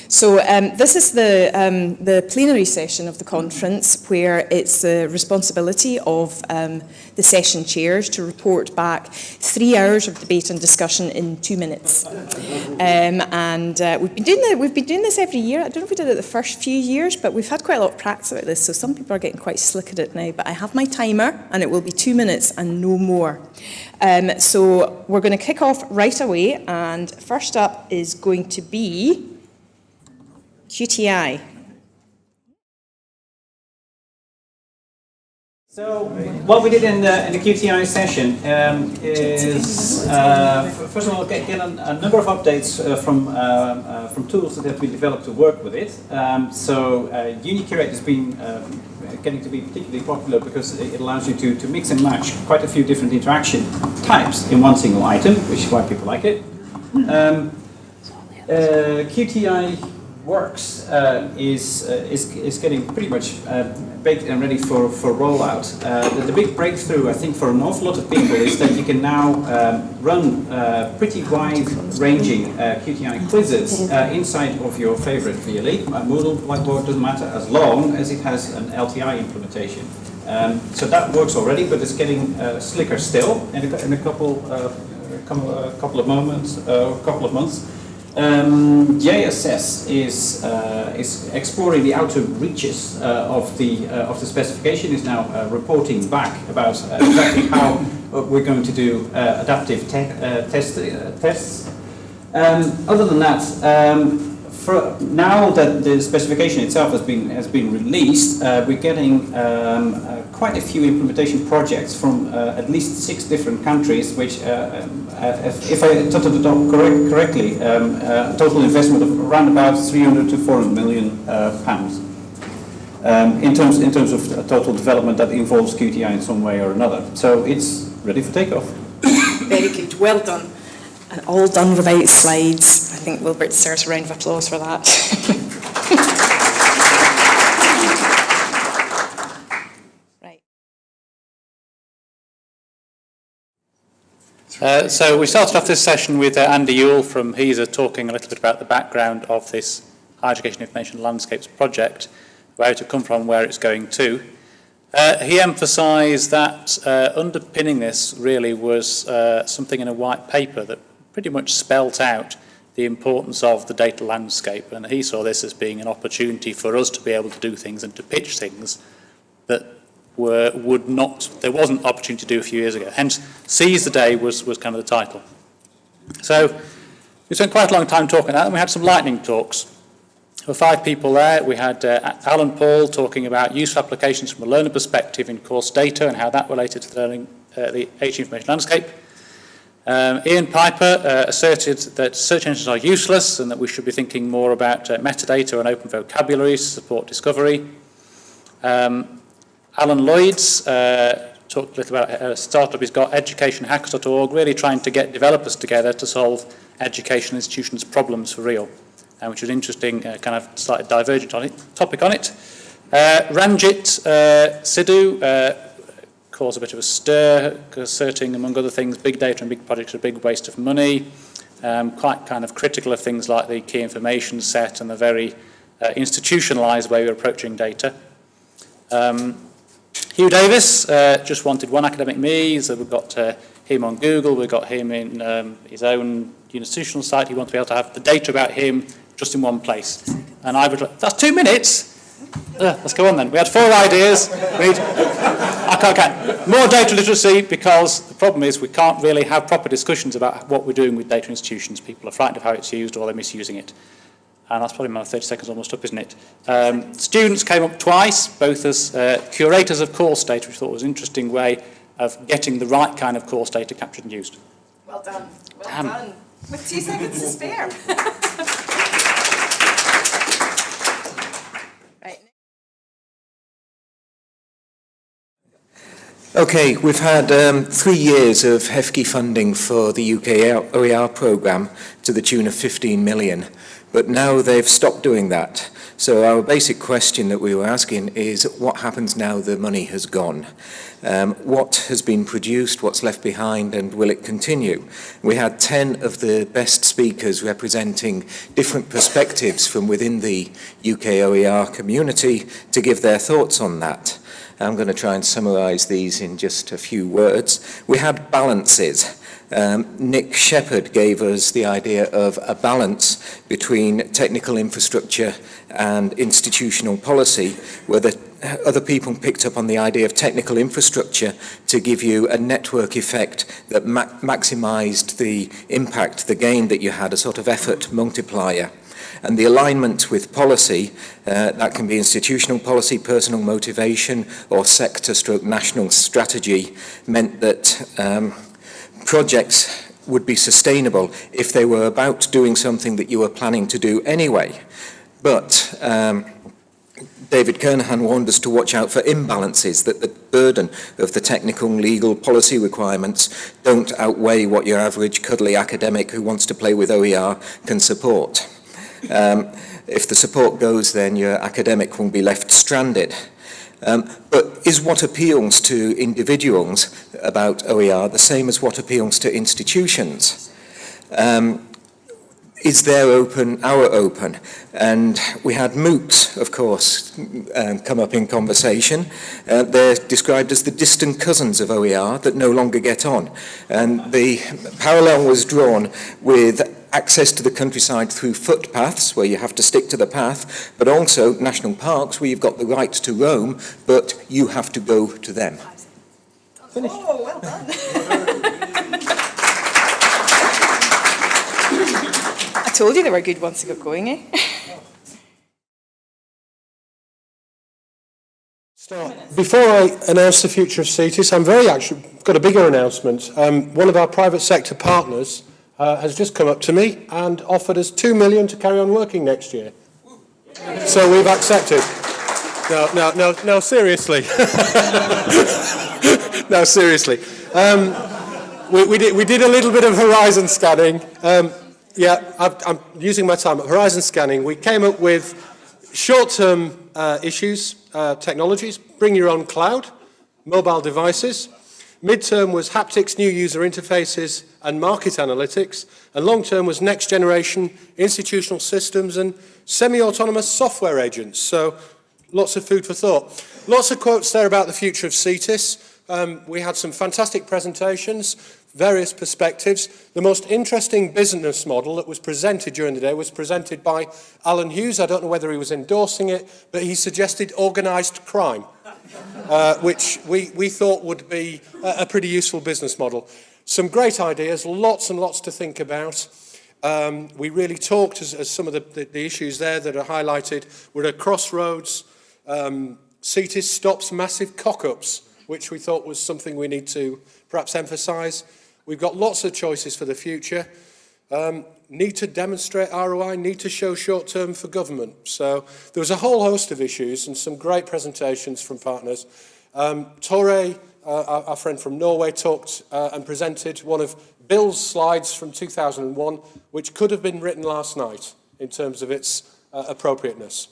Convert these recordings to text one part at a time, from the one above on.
So this is the plenary session of the conference, where it's the responsibility of the session chairs to report back 3 hours of debate and discussion in 2 minutes. We've been doing this every year. I don't know if we did it the first few years, but we've had quite a lot of practice about this, so some people are getting quite slick at it now. But I have my timer, and it will be 2 minutes and no more. So we're going to kick off right away, and first up is going to be QTI. So what we did in the QTI session is first of all get a number of updates from tools that have been developed to work with it. UniCurate has been getting to be particularly popular because it allows you to mix and match quite a few different interaction types in one single item, which is why people like it. QTI Works is getting pretty much baked and ready for rollout. The big breakthrough, I think, for an awful lot of people is that you can now run pretty wide-ranging QTI quizzes inside of your favorite VLE. Moodle, Blackboard, doesn't matter, as long as it has an LTI implementation. So that works already, but it's getting slicker still in a couple of months. JSS is exploring the outer reaches of the specification. Is now reporting back about exactly how we're going to do adaptive tests. Other than that, for now that the specification itself has been released, we're getting quite a few implementation projects from at least 6 different countries, which, if I totted it up correctly, total investment of around about 300 to 400 million pounds. In terms of total development that involves QTI in some way or another. So it's ready for takeoff. Very good, well done. And all done without slides. I think Wilbert deserves a round of applause for that. So we started off this session with Andy Ewell from HESA talking a little bit about the background of this Higher Education Information Landscapes project, where it come from, where it's going to. He emphasised that underpinning this really was something in a white paper that pretty much spelt out the importance of the data landscape, and he saw this as being an opportunity for us to be able to do things and to pitch things that there wasn't opportunity to do a few years ago. Hence, Seize the Day was kind of the title. So we spent quite a long time talking about it, and we had some lightning talks. There were 5 people there. We had Alan Paul talking about useful applications from a learner perspective in course data and how that related to the learning, the HE information landscape. Ian Piper asserted that search engines are useless and that we should be thinking more about metadata and open vocabularies to support discovery. Alan Lloyds talked a little about a startup he's got, educationhackers.org, really trying to get developers together to solve education institutions' problems for real, which was interesting, kind of slightly divergent topic on it. Ranjit Sidhu caused a bit of a stir, asserting, among other things, big data and big projects are a big waste of money, quite kind of critical of things like the key information set and the very institutionalised way we're approaching data. Hugh Davis just wanted one academic me, so we've got him on Google, we've got him in his own institutional site. He wants to be able to have the data about him just in one place. And I would like, that's 2 minutes? Let's go on then. We had 4 ideas. I can't get more data literacy, because the problem is we can't really have proper discussions about what we're doing with data institutions. People are frightened of how it's used or they're misusing it. And that's probably my 30 seconds almost up, isn't it? Students came up twice, both as curators of course data, which I thought was an interesting way of getting the right kind of course data captured and used. Well done. Well done. With 2 seconds to spare. Right. Okay, we've had 3 years of hefty funding for the UK OER programme to the tune of 15 million. but now they've stopped doing that. So our basic question that we were asking is, what happens now the money has gone? What has been produced, what's left behind, and will it continue? We had 10 of the best speakers representing different perspectives from within the UK OER community to give their thoughts on that. I'm going to try and summarise these in just a few words. We had balances. Nick Shepherd gave us the idea of a balance between technical infrastructure and institutional policy, where the other people picked up on the idea of technical infrastructure to give you a network effect that maximised the impact, the gain that you had, a sort of effort multiplier. And the alignment with policy, that can be institutional policy, personal motivation, or sector/national strategy, meant that projects would be sustainable if they were about doing something that you were planning to do anyway. But David Kernahan warned us to watch out for imbalances, that the burden of the technical, legal, policy requirements don't outweigh what your average cuddly academic who wants to play with OER can support. If the support goes, then your academic will be left stranded. But is what appeals to individuals about OER the same as what appeals to institutions? Is their open our open? And we had MOOCs, of course, come up in conversation. They're described as the distant cousins of OER that no longer get on. And the parallel was drawn with access to the countryside through footpaths, where you have to stick to the path, but also national parks, where you've got the right to roam, but you have to go to them. Finished. Oh, well done. I told you they were good once they got going, eh? Before I announce the future of CETIS, I've got a bigger announcement. One of our private sector partners has just come up to me and offered us $2 million to carry on working next year. So we've accepted. No, seriously. No, seriously. We did a little bit of horizon scanning. I'm using my time. Horizon scanning, we came up with short-term issues, technologies, bring your own cloud, mobile devices. Mid-term was haptics, new user interfaces, and market analytics. And long-term was next-generation institutional systems and semi-autonomous software agents. So lots of food for thought. Lots of quotes there about the future of CETIS. We had some fantastic presentations, various perspectives. The most interesting business model that was presented during the day was presented by Alan Hughes. I don't know whether he was endorsing it, but he suggested organised crime. Which we thought would be a pretty useful business model. Some great ideas, lots and lots to think about. We really talked, as some of the issues there that are highlighted, we're at a crossroads. CETIS stops massive cock-ups, which we thought was something we need to perhaps emphasise. We've got lots of choices for the future. Need to demonstrate ROI, need to show short-term for government. So there was a whole host of issues and some great presentations from partners. Tore, our friend from Norway, talked and presented one of Bill's slides from 2001, which could have been written last night in terms of its appropriateness.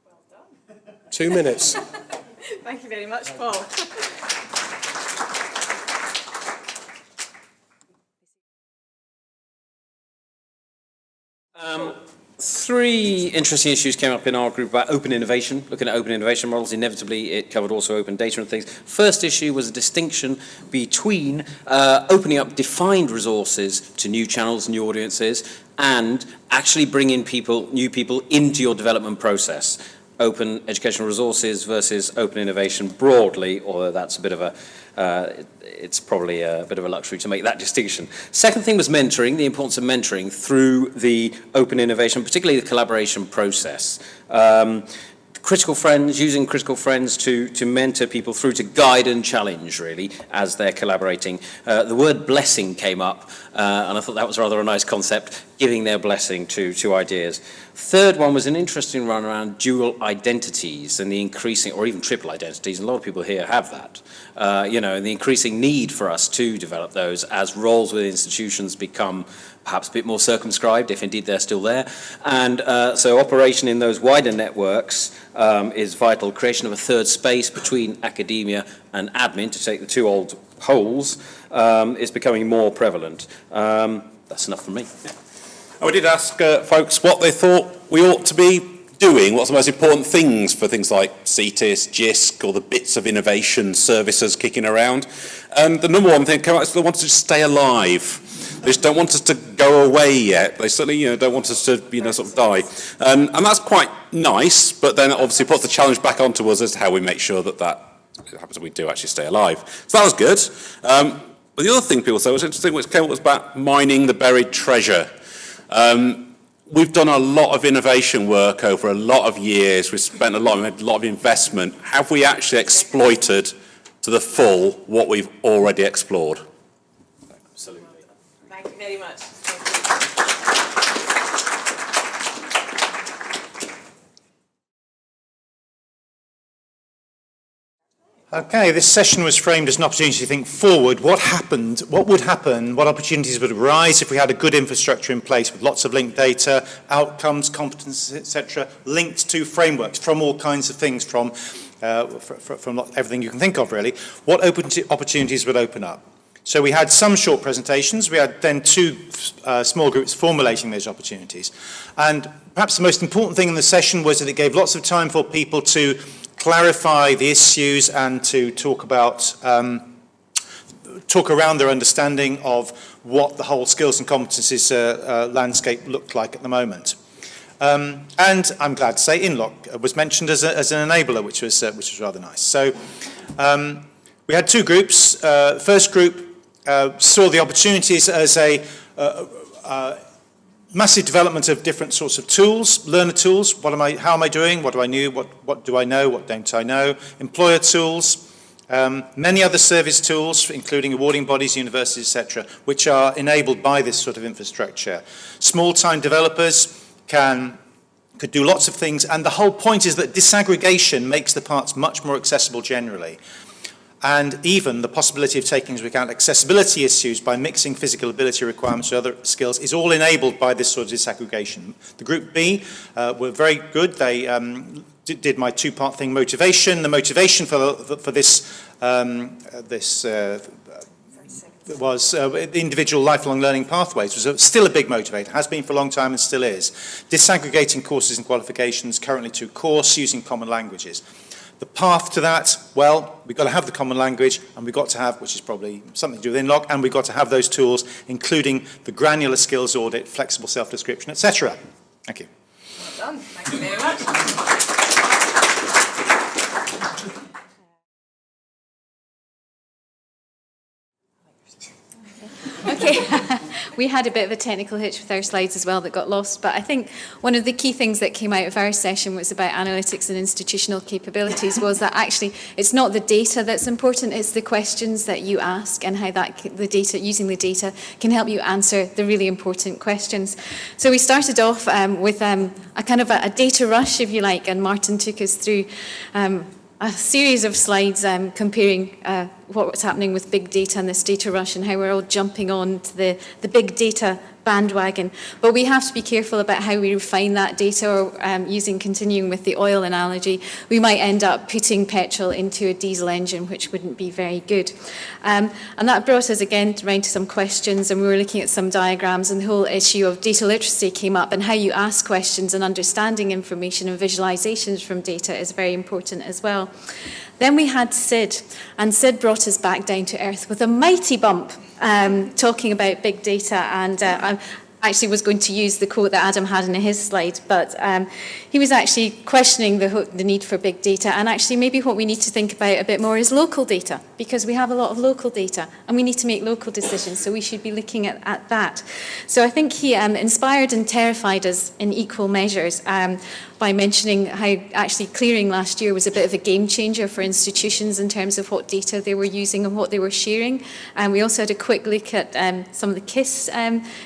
Well done. 2 minutes. Thank you very much, Paul. Three interesting issues came up in our group about open innovation, looking at open innovation models. Inevitably, it covered also open data and things. First issue was a distinction between opening up defined resources to new channels, new audiences, and actually bringing new people into your development process. Open educational resources versus open innovation broadly, although that's a bit of a it's probably a bit of a luxury to make that distinction. Second thing was mentoring, the importance of mentoring through the open innovation, particularly the collaboration process. Critical friends, using critical friends to mentor people through to guide and challenge, really, as they're collaborating. The word blessing came up, and I thought that was rather a nice concept, giving their blessing to ideas. Third one was an interesting one around dual identities and the increasing, or even triple identities, and a lot of people here have that, and the increasing need for us to develop those as roles within institutions become perhaps a bit more circumscribed, if indeed they're still there. And so operation in those wider networks is vital. Creation of a third space between academia and admin, to take the two old poles, is becoming more prevalent. That's enough from me. We did ask folks what they thought we ought to be doing, what's the most important things for things like CETIS, JISC, or the bits of innovation services kicking around. And the number one thing came out is they want us to stay alive. They just don't want us to go away yet. They certainly don't want us to sort of die. And that's quite nice, but then it obviously puts the challenge back onto us as to how we make sure that happens that we do actually stay alive. So that was good. But the other thing people said was interesting, which came up, was about mining the buried treasure. We've done a lot of innovation work over a lot of years. We've spent we made a lot of investment. Have we actually exploited to the full what we've already explored? Absolutely. Thank you very much. Okay, this session was framed as an opportunity to think forward. What would happen, what opportunities would arise if we had a good infrastructure in place with lots of linked data, outcomes, competences, etc., linked to frameworks from all kinds of things, from everything you can think of, really. What opportunities would open up? So we had some short presentations. We had then two small groups formulating those opportunities. And perhaps the most important thing in the session was that it gave lots of time for people to clarify the issues and to talk around their understanding of what the whole skills and competencies landscape looked like at the moment. And I'm glad to say INLOC was mentioned as an enabler, which was rather nice. So we had two groups. The first group saw the opportunities as a massive development of different sorts of tools, learner tools. How am I doing? What do I know? What do I know? What don't I know? Employer tools, many other service tools, including awarding bodies, universities, etc., which are enabled by this sort of infrastructure. Small-time developers could do lots of things, and the whole point is that disaggregation makes the parts much more accessible generally. And even the possibility of taking into account accessibility issues by mixing physical ability requirements with other skills is all enabled by this sort of disaggregation. The Group B were very good. They did my two-part thing, motivation. The motivation for this was individual lifelong learning pathways was still a big motivator, has been for a long time and still is. Disaggregating courses and qualifications currently to course using common languages. The path to that, well, we've got to have the common language, and we've got to have, which is probably something to do with INLOC, and we've got to have those tools, including the granular skills audit, flexible self-description, etc. Thank you. Well done. Thank you very much. Okay, we had a bit of a technical hitch with our slides as well that got lost, but I think one of the key things that came out of our session was about analytics and institutional capabilities was that actually it's not the data that's important, it's the questions that you ask and how using the data can help you answer the really important questions. So we started off with a kind of a data rush, if you like, and Martin took us through a series of slides comparing what's happening with big data and this data rush and how we're all jumping on to the big data bandwagon. But we have to be careful about how we refine that data, or continuing with the oil analogy, we might end up putting petrol into a diesel engine, which wouldn't be very good. And that brought us again around to some questions, and we were looking at some diagrams, and the whole issue of data literacy came up, and how you ask questions and understanding information and visualizations from data is very important as well. Then we had Sid, and Sid brought us back down to earth with a mighty bump, talking about big data, and I actually was going to use the quote that Adam had in his slide, but he was actually questioning the need for big data, and actually maybe what we need to think about a bit more is local data, because we have a lot of local data, and we need to make local decisions, so we should be looking at that. So I think he inspired and terrified us in equal measures, by mentioning how actually clearing last year was a bit of a game changer for institutions in terms of what data they were using and what they were sharing. And we also had a quick look at some of the KISS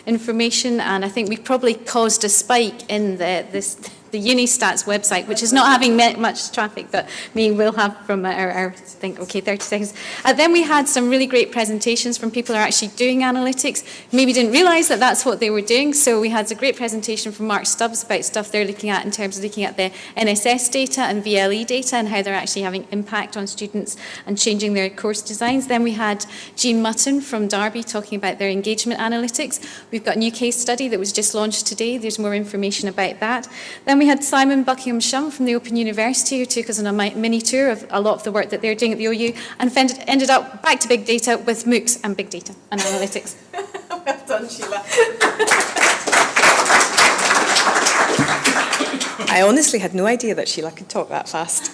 information information, and I think we've probably caused a spike in the Unistats website, which is not having much traffic, but we'll have from our think, okay, 30 seconds. Then we had some really great presentations from people who are actually doing analytics, maybe didn't realise that that's what they were doing. So we had a great presentation from Mark Stubbs about stuff they're looking at in terms of looking at the NSS data and VLE data and how they're actually having impact on students and changing their course designs. Then we had Jean Mutton from Derby talking about their engagement analytics. We've got a new case study that was just launched today. There's more information about that. Then we had Simon Buckingham-Shum from the Open University, who took us on a mini tour of a lot of the work that they're doing at the OU, and ended up back to big data with MOOCs and big data and analytics. Well done, Sheila. I honestly had no idea that Sheila could talk that fast.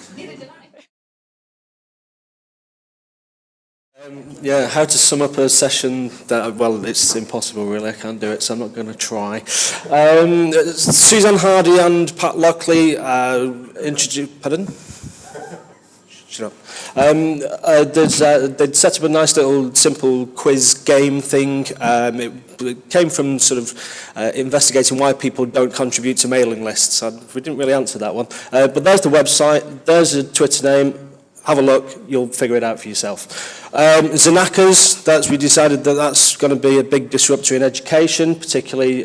Yeah, how to sum up a session that, well, it's impossible really, I can't do it, so I'm not going to try. Suzanne Hardy and Pat Lockley introduced, pardon? Shut up. They'd set up a nice little simple quiz game thing. It came from sort of investigating why people don't contribute to mailing lists. We didn't really answer that one. But there's the website, there's a Twitter name. Have a look, you'll figure it out for yourself. Xenakis, we decided that that's going to be a big disruptor in education, particularly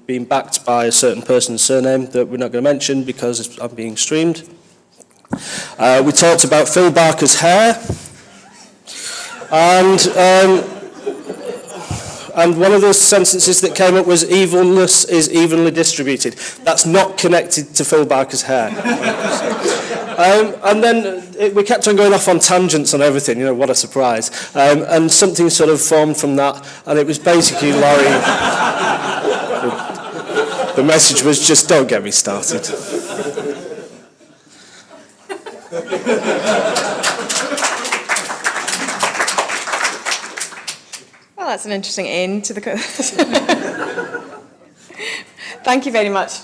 being backed by a certain person's surname that we're not going to mention because I'm being streamed. We talked about Phil Barker's hair. And one of the sentences that came up was evilness is evenly distributed. That's not connected to Phil Barker's hair. And then we kept on going off on tangents on everything, you know, what a surprise. And something sort of formed from that, and it was basically Laurie. The message was just don't get me started. Well, that's an interesting end to the... Thank you very much.